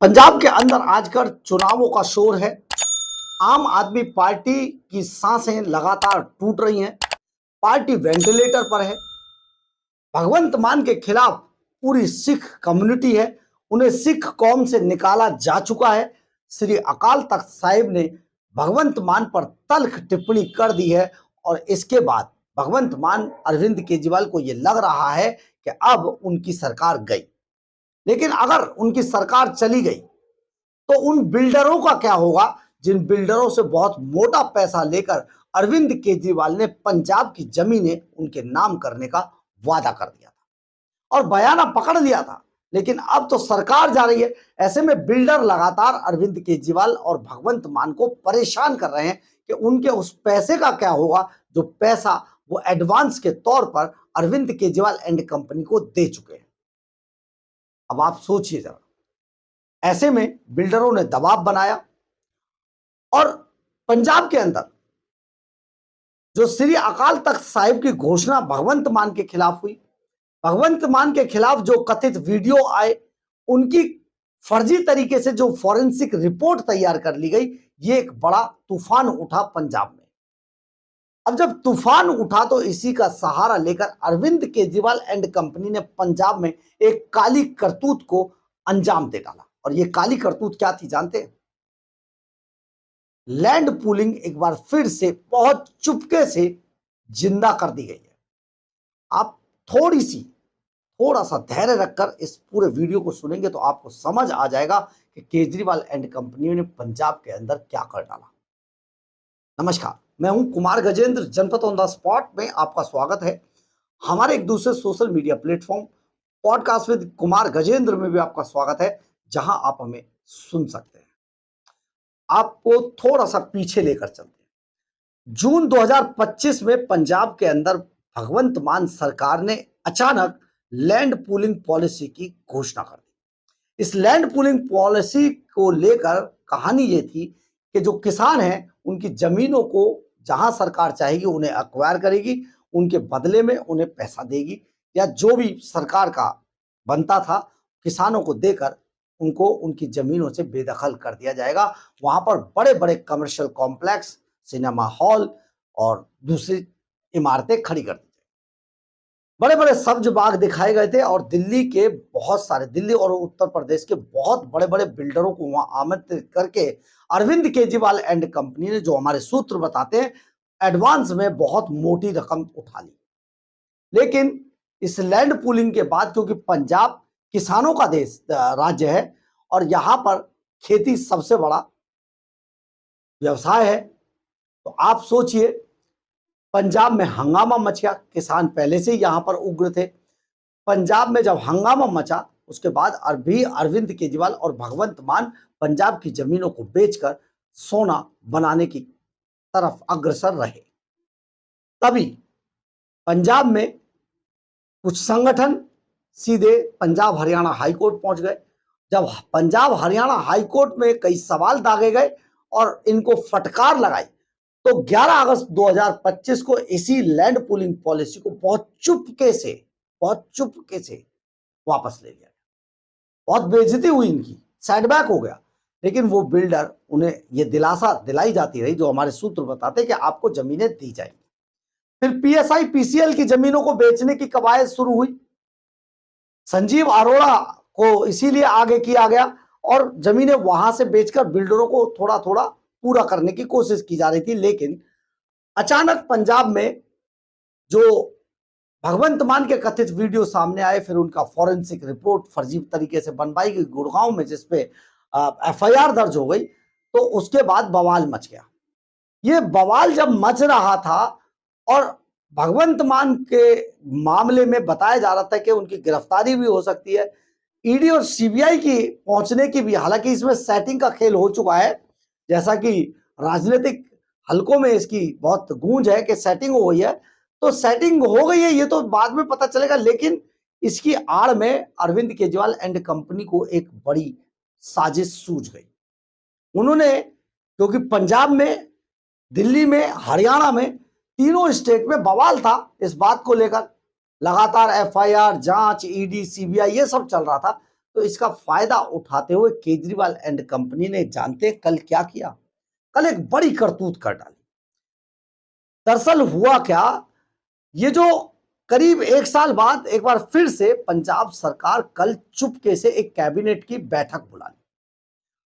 पंजाब के अंदर आजकल चुनावों का शोर है। आम आदमी पार्टी की सांसें लगातार टूट रही हैं। पार्टी वेंटिलेटर पर है। भगवंत मान के खिलाफ पूरी सिख कम्युनिटी है। उन्हें सिख कौम से निकाला जा चुका है। श्री अकाल तख्त साहिब ने भगवंत मान पर तल्ख टिप्पणी कर दी है और इसके बाद भगवंत मान अरविंद केजरीवाल को यह लग रहा है कि अब उनकी सरकार गई। लेकिन अगर उनकी सरकार चली गई तो उन बिल्डरों का क्या होगा जिन बिल्डरों से बहुत मोटा पैसा लेकर अरविंद केजरीवाल ने पंजाब की जमीनें उनके नाम करने का वादा कर दिया था और बयाना पकड़ लिया था। लेकिन अब तो सरकार जा रही है। ऐसे में बिल्डर लगातार अरविंद केजरीवाल और भगवंत मान को परेशान कर रहे हैं कि उनके उस पैसे का क्या होगा जो पैसा वो एडवांस के तौर पर अरविंद केजरीवाल एंड कंपनी को दे चुके हैं। अब आप सोचिए जरा, ऐसे में बिल्डरों ने दबाव बनाया और पंजाब के अंदर जो श्री अकाल तख्त साहिब की घोषणा भगवंत मान के खिलाफ हुई, भगवंत मान के खिलाफ जो कथित वीडियो आए, उनकी फर्जी तरीके से जो फॉरेंसिक रिपोर्ट तैयार कर ली गई, ये एक बड़ा तूफान उठा पंजाब में। अब जब तूफान उठा तो इसी का सहारा लेकर अरविंद केजरीवाल एंड कंपनी ने पंजाब में एक काली करतूत को अंजाम दे डाला। और ये काली करतूत क्या थी जानते हैं? लैंड पूलिंग एक बार फिर से बहुत चुपके से जिंदा कर दी गई है। आप थोड़ा सा धैर्य रखकर इस पूरे वीडियो को सुनेंगे तो आपको समझ आ जाएगा कि केजरीवाल एंड कंपनी ने पंजाब के अंदर क्या कर डाला। नमस्कार, मैं हूं कुमार गजेंद्र। जनपद ऑन द स्पॉट में आपका स्वागत है। हमारे एक दूसरे social media platform podcast with Kumar Gajendra में भी आपका स्वागत है, जहां आप हमें सुन सकते हैं। आपको थोड़ा सा पीछे लेकर चलते हैं। जून 2025 में पंजाब के अंदर भगवंत मान सरकार ने अचानक लैंड पूलिंग पॉलिसी की घोषणा कर दी। इस लैंड पूलिंग पॉलिसी को लेकर कहानी ये थी कि जो किसान हैं उनकी जमीनों को जहां सरकार चाहेगी उन्हें एक्वायर करेगी, उनके बदले में उन्हें पैसा देगी या जो भी सरकार का बनता था किसानों को देकर उनको उनकी जमीनों से बेदखल कर दिया जाएगा। वहां पर बड़े बड़े कमर्शियल कॉम्प्लेक्स, सिनेमा हॉल और दूसरी इमारतें खड़ी कर दी जाए। बड़े बड़े सब्ज बाग दिखाए गए थे और दिल्ली और उत्तर प्रदेश के बहुत बड़े बड़े बिल्डरों को वहां आमंत्रित करके अरविंद केजरीवाल एंड कंपनी ने, जो हमारे सूत्र बताते हैं, एडवांस में बहुत मोटी रकम उठा ली। लेकिन इस लैंड पूलिंग के बाद, क्योंकि पंजाब किसानों का राज्य है और यहां पर खेती सबसे बड़ा व्यवसाय है, तो आप सोचिए पंजाब में हंगामा मच गया। किसान पहले से ही यहां पर उग्र थे। पंजाब में जब हंगामा मचा उसके बाद अरविंद केजरीवाल और भगवंत मान पंजाब की जमीनों को बेचकर सोना बनाने की तरफ अग्रसर रहे। तभी पंजाब में कुछ संगठन सीधे पंजाब हरियाणा हाईकोर्ट पहुंच गए। जब पंजाब हरियाणा हाईकोर्ट में कई सवाल दागे गए और इनको फटकार लगाई तो 11 अगस्त 2025 को इसी लैंड पूलिंग पॉलिसी को बहुत चुपके से वापस ले लिया। बहुत बेइज्जती हुई इनकी, सेटबैक हो गया। लेकिन वो बिल्डर, उन्हें ये दिलासा दिलाई जाती रही, जो हमारे सूत्र बताते कि आपको जमीनें दी जाएंगी। फिर पीएसआई पीसीएल की जमीनों को बेचने की कवायद शुरू हुई। संजीव अरोड़ा को इसीलिए आगे किया गया और जमीनें वहां से बेचकर बिल्डरों को थोड़ा थोड़ा पूरा करने की कोशिश की जा रही थी। लेकिन अचानक पंजाब में जो भगवंत मान के कथित वीडियो सामने आए, फिर उनका फॉरेंसिक रिपोर्ट फर्जी तरीके से बनवाई गई गुड़गांव में, जिसपे एफआईआर दर्ज हो गई, तो उसके बाद बवाल मच गया। ये बवाल जब मच रहा था और भगवंत मान के मामले में बताया जा रहा था कि उनकी गिरफ्तारी भी हो सकती है, ईडी और सीबीआई की पहुंचने की भी, हालांकि इसमें सेटिंग का खेल हो चुका है, जैसा कि राजनीतिक हलकों में इसकी बहुत गूंज है कि सेटिंग हो गई है, तो सेटिंग हो गई है ये तो बाद में पता चलेगा। लेकिन इसकी आड़ में अरविंद केजरीवाल एंड कंपनी को एक बड़ी साजिश सूझ गई। उन्होंने, क्योंकि पंजाब में, दिल्ली में, हरियाणा में, तीनों स्टेट में बवाल था इस बात को लेकर, लगातार एफआईआर, जांच, ईडी, सीबीआई ये सब चल रहा था, तो इसका फायदा उठाते हुए केजरीवाल एंड कंपनी ने जानते कल क्या किया? कल एक बड़ी करतूत कर डाली। दरअसल हुआ क्या, ये जो करीब 1 साल बाद एक बार फिर से पंजाब सरकार कल चुपके से एक कैबिनेट की बैठक बुला ली।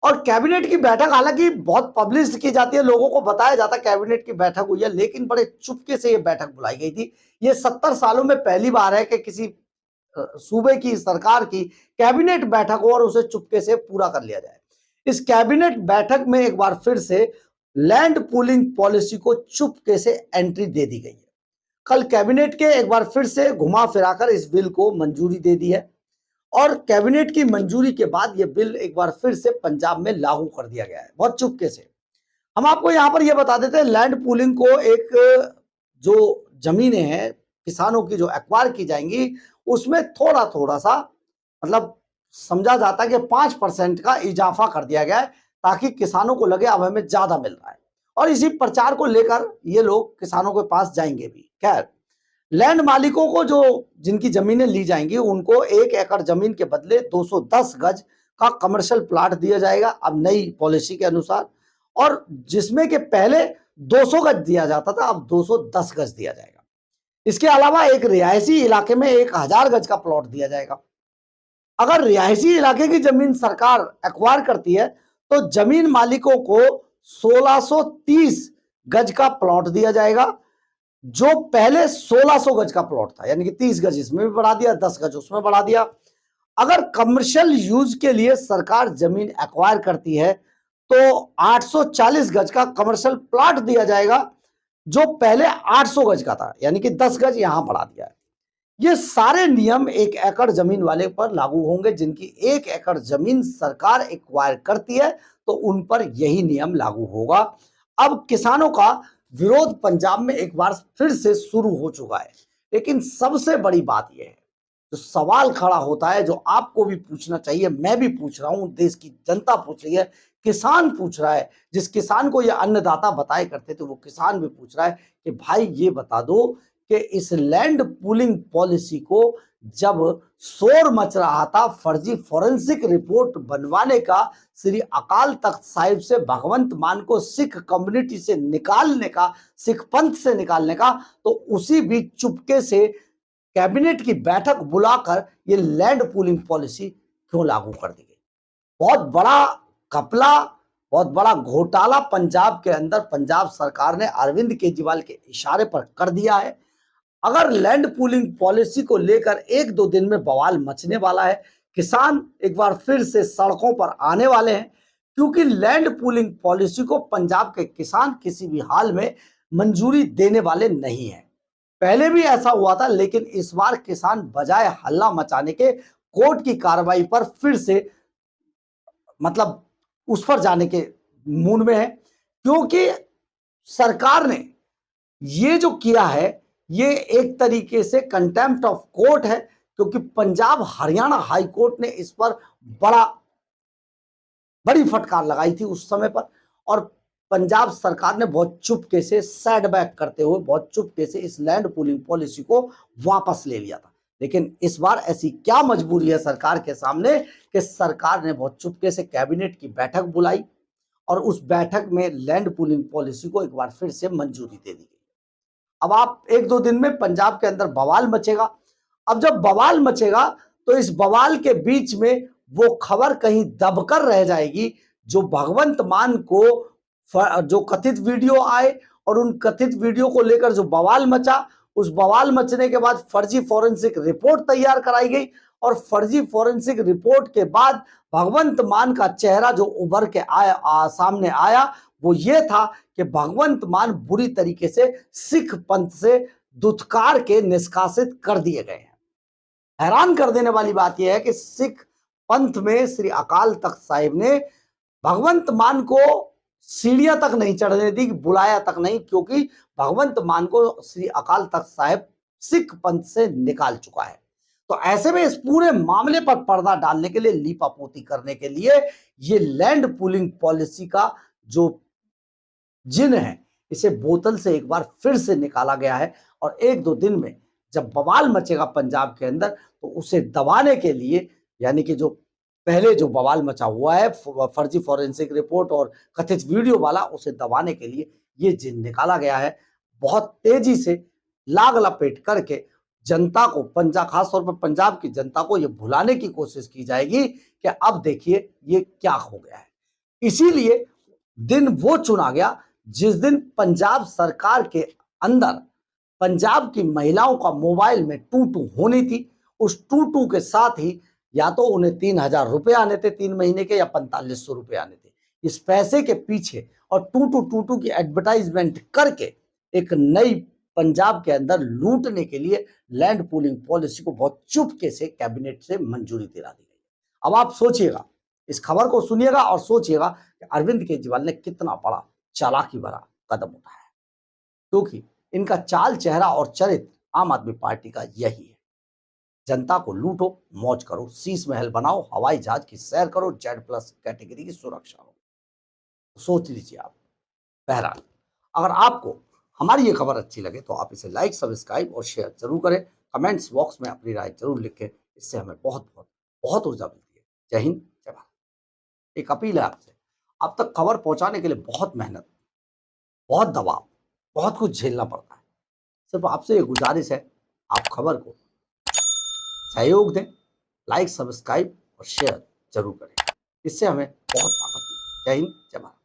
और कैबिनेट की बैठक हालांकि बहुत पब्लिश की जाती है, लोगों को बताया जाता है कैबिनेट की बैठक हुई है, लेकिन बड़े चुपके से ये बैठक बुलाई गई थी। ये 70 सालों में पहली बार है कि किसी सूबे की सरकार की कैबिनेट बैठक हो और उसे चुपके से पूरा कर लिया जाए। इस कैबिनेट बैठक में एक बार फिर से लैंड पूलिंग पॉलिसी को चुपके से एंट्री दे दी गई है। कल कैबिनेट के एक बार फिर से घुमा फिराकर इस बिल को मंजूरी दे दी है और कैबिनेट की मंजूरी के बाद यह बिल एक बार फिर से पंजाब में लागू कर दिया गया है, बहुत चुपके से। हम आपको यहां पर यह बता देते हैं, लैंड पूलिंग को एक जो जमीनें हैं किसानों की जो एक्वायर की जाएंगी, उसमें थोड़ा थोड़ा सा मतलब समझा जाता है कि 5% का इजाफा कर दिया गया है, ताकि किसानों को लगे अब हमें ज्यादा मिल रहा है। और इसी प्रचार को लेकर ये लोग किसानों के पास जाएंगे भी। खैर, लैंड मालिकों को जो जिनकी जमीनें ली जाएंगी उनको 1 एकड़ जमीन के बदले 210 गज का कमर्शियल प्लाट दिया जाएगा अब नई पॉलिसी के अनुसार, और जिसमें कि पहले 200 गज दिया जाता था, अब 210 गज दिया जाएगा। इसके अलावा एक रिहायशी इलाके में 1000 गज का प्लॉट दिया जाएगा। अगर रिहायशी इलाके की जमीन सरकार एक्वायर करती है तो जमीन मालिकों को 1630 गज का प्लॉट दिया जाएगा, जो पहले 1600 गज का प्लॉट था, यानी कि 30 गज इसमें भी बढ़ा दिया, 10 गज उसमें बढ़ा दिया। अगर कमर्शियल यूज के लिए सरकार जमीन एक्वायर करती है तो 840 गज का कमर्शियल प्लॉट दिया जाएगा, जो पहले 800 गज का था, यानी कि 10 गज यहां बढ़ा दिया है। ये सारे नियम 1 एकड़ जमीन वाले पर लागू होंगे। जिनकी 1 एकड़ जमीन सरकार एक्वायर करती है तो उन पर यही नियम लागू होगा। अब किसानों का विरोध पंजाब में एक बार फिर से शुरू हो चुका है, लेकिन सबसे बड़ी बात यह है, जो सवाल खड़ा होता है, जो आपको भी पूछना चाहिए, मैं भी पूछ रहा हूं, देश की जनता पूछ रही है, किसान पूछ रहा है, जिस किसान को ये अन्नदाता बताया करते थे वो किसान भी पूछ रहा है कि भाई ये बता दो कि इस लैंड पूलिंग पॉलिसी को जब शोर मच रहा था फर्जी फॉरेंसिक रिपोर्ट बनवाने का, श्री अकाल तख्त साहिब से भगवंत मान को सिख कम्युनिटी से निकालने का, सिख पंथ से निकालने का, तो उसी बीच चुपके से कैबिनेट की बैठक बुलाकर ये लैंड पूलिंग पॉलिसी क्यों लागू कर दी गई? बहुत बड़ा घपला, बहुत बड़ा घोटाला पंजाब के अंदर पंजाब सरकार ने अरविंद केजरीवाल के इशारे पर कर दिया है। अगर लैंड पूलिंग पॉलिसी को लेकर 1-2 दिन में बवाल मचने वाला है, किसान एक बार फिर से सड़कों पर आने वाले हैं, क्योंकि लैंड पूलिंग पॉलिसी को पंजाब के किसान किसी भी हाल में मंजूरी देने वाले नहीं हैं। पहले भी ऐसा हुआ था, लेकिन इस बार किसान बजाय हल्ला मचाने के कोर्ट की कार्रवाई पर फिर से मतलब उस पर जाने के मूड में है, क्योंकि सरकार ने ये जो किया है ये एक तरीके से कंटेम्प्ट ऑफ कोर्ट है, क्योंकि पंजाब हरियाणा हाई कोर्ट ने इस पर बड़ी फटकार लगाई थी उस समय पर, और पंजाब सरकार ने बहुत चुपके से सेटबैक करते हुए बहुत चुपके से इस लैंड पूलिंग पॉलिसी को वापस ले लिया था। लेकिन इस बार ऐसी क्या मजबूरी है सरकार के सामने कि सरकार ने बहुत चुपके से कैबिनेट की बैठक बुलाई और उस बैठक में लैंड पूलिंग पॉलिसी को एक बार फिर से मंजूरी दे दी गई। अब आप 1-2 दिन में पंजाब के अंदर बवाल मचेगा। अब जब बवाल मचेगा तो इस बवाल के बीच में वो खबर कहीं दबकर रह जाएगी जो भगवंत मान को जो कथित वीडियो आए और उन कथित वीडियो को लेकर जो बवाल मचा, उस बवाल मचने के बाद फर्जी फॉरेंसिक रिपोर्ट तैयार कराई गई और फर्जी फॉरेंसिक रिपोर्ट के बाद भगवंत मान का चेहरा जो उभर के सामने आया वो ये था कि भगवंत मान बुरी तरीके से सिख पंथ से दुत्कार के निष्कासित कर दिए गए हैं। हैरान कर देने वाली बात यह है कि सिख पंथ में श्री अकाल तख्त साहिब ने भगवंत मान को सीढ़ियां तक नहीं चढ़ने दी, बुलाया तक नहीं, क्योंकि भगवंत मान को श्री अकाल तख्त साहिब सिख पंथ से निकाल चुका है। तो ऐसे में इस पूरे मामले पर पर्दा डालने के लिए, लीपापोती करने के लिए ये लैंड पूलिंग पॉलिसी का जो जिन है इसे बोतल से एक बार फिर से निकाला गया है और 1-2 दिन में जब बवाल मचेगा पंजाब के अंदर तो उसे दबाने के लिए, यानी कि जो पहले जो बवाल मचा हुआ है फर्जी फॉरेंसिक रिपोर्ट और कथित वीडियो वाला, उसे दबाने के लिए ये जिन निकाला गया है। बहुत तेजी से लाग लपेट करके जनता को, पंजाब, खासतौर पर पंजाब की जनता को ये भुलाने की कोशिश की जाएगी कि अब देखिए ये क्या हो गया है। इसीलिए दिन वो चुना गया जिस दिन पंजाब सरकार के अंदर पंजाब की महिलाओं का मोबाइल में टू होनी थी। उस टू के साथ ही या तो उन्हें 3,000 रुपए आने थे 3 महीने के, या 4500 रुपए आने थे। इस पैसे के पीछे और टू की एडवर्टाइजमेंट करके एक नई पंजाब के अंदर लूटने के लिए लैंड पूलिंग पॉलिसी को बहुत चुपके से कैबिनेट से मंजूरी दिला दी गई। अब आप सोचिएगा, इस खबर को सुनिएगा और सोचिएगा कि अरविंद केजरीवाल ने कितना बड़ा चालाकी भरा कदम उठाया, क्योंकि इनका चाल चेहरा और चरित्र आम आदमी पार्टी का यही है। जनता को लूटो, मौज करो, शीश महल बनाओ, हवाई जहाज की सैर करो, Z+ कैटेगरी की सुरक्षा हो। सोच लीजिए आप। बहरहाल, अगर आपको हमारी ये खबर अच्छी लगे तो आप इसे लाइक, सब्सक्राइब और शेयर जरूर करें। कमेंट्स बॉक्स में अपनी राय जरूर लिखें, इससे हमें बहुत बहुत बहुत ऊर्जा मिलती है। जय हिंद, जय भारत। एक अपील है आपसे, आप तक खबर पहुंचाने के लिए बहुत मेहनत, बहुत दबाव, बहुत कुछ झेलना पड़ता है। सिर्फ आपसे ये गुजारिश है, आप खबर को सहयोग दें, लाइक, सब्सक्राइब और शेयर जरूर करें। इससे हमें बहुत ताकत मिलती है। जय हिंद, जय भारत।